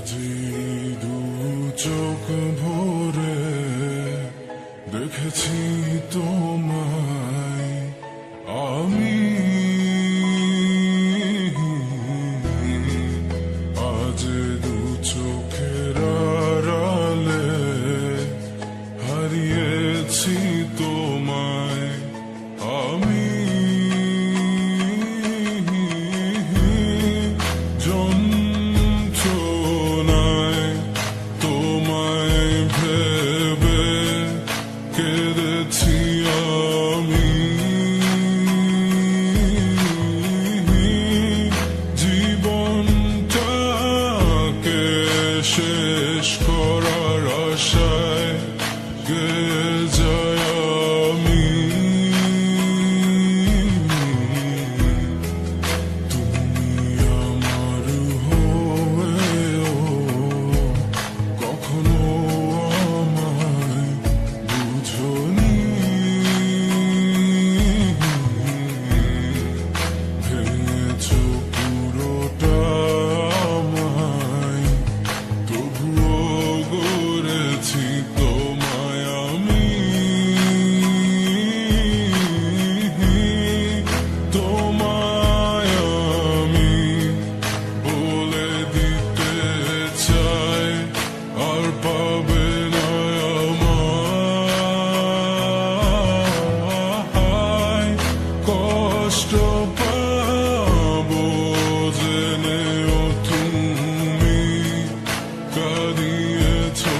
আজি দু চোখ ভরে দেখেছি তোমায় আমি, আজ দু চোখের আড়ালে হারিয়েছি তোমায় আমি। যন্ত্রণায় তোমায় ভেবে কেঁদেছি আমি, জীবনটাকে শেষ করার আশায় গেয়ে যায় আমি। তুমি আমার হয়েও কখনো আমায় বুঝোনি, ভেঙেছো পুরোটা আমায়, তবুও গড়েছি তোমায় আমি। তোমায় আমি বলে দিতে চাই আর পাবে না আমায়, কষ্ট পাবো জেনেও তুমি কাঁদিয়েছো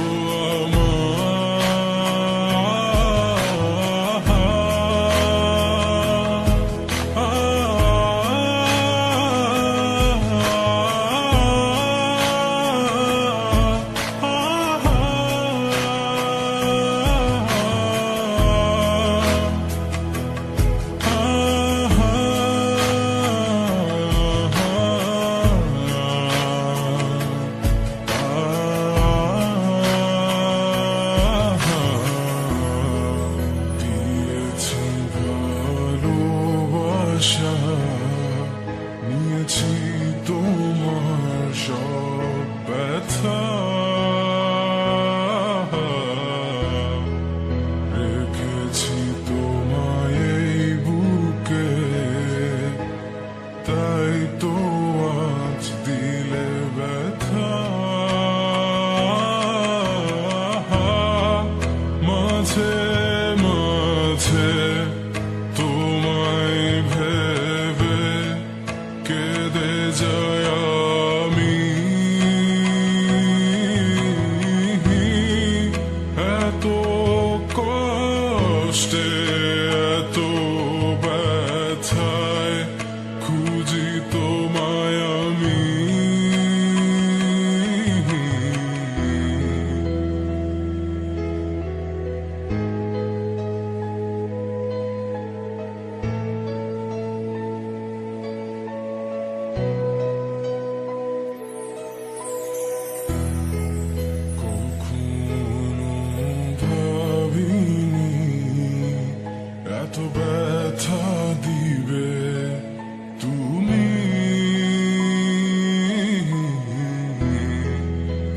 দিয়েছি ভালোবাসা, নিয়েছি তোমার সব ব্যথা, রেখেছি তোমায় এই বুকে, তাই তো আজ দিলে ব্যথা। মাঝে মাঝে তোমায় ভেবে কেঁদে যায় আমি, এত কষ্টে এত ব্যথায় খুঁজি তোমায় আমি। কখনো ভাবিনি এত ব্যথা দিবে তুমি,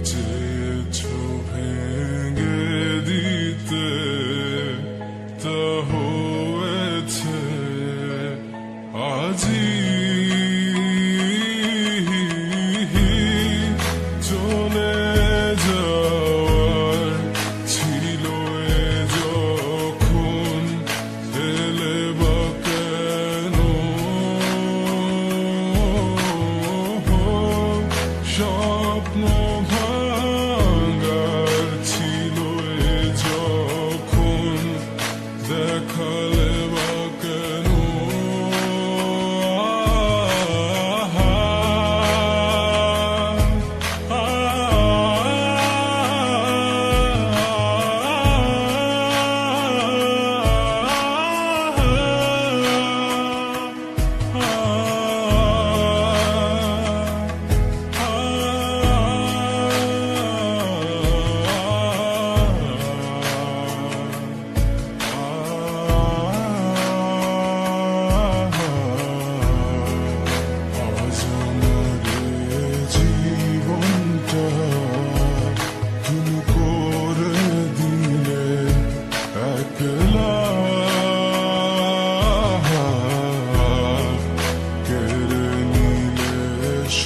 চেয়েছো ভেঙে দিতে তা হয়েছে আজি। চলে যাওয়ার ছিল এ যখন, এলে বা কেন, স্বপ্ন ভাঙার ছিল এ যখন, দেখালে বা কেন।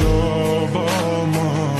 সব আমার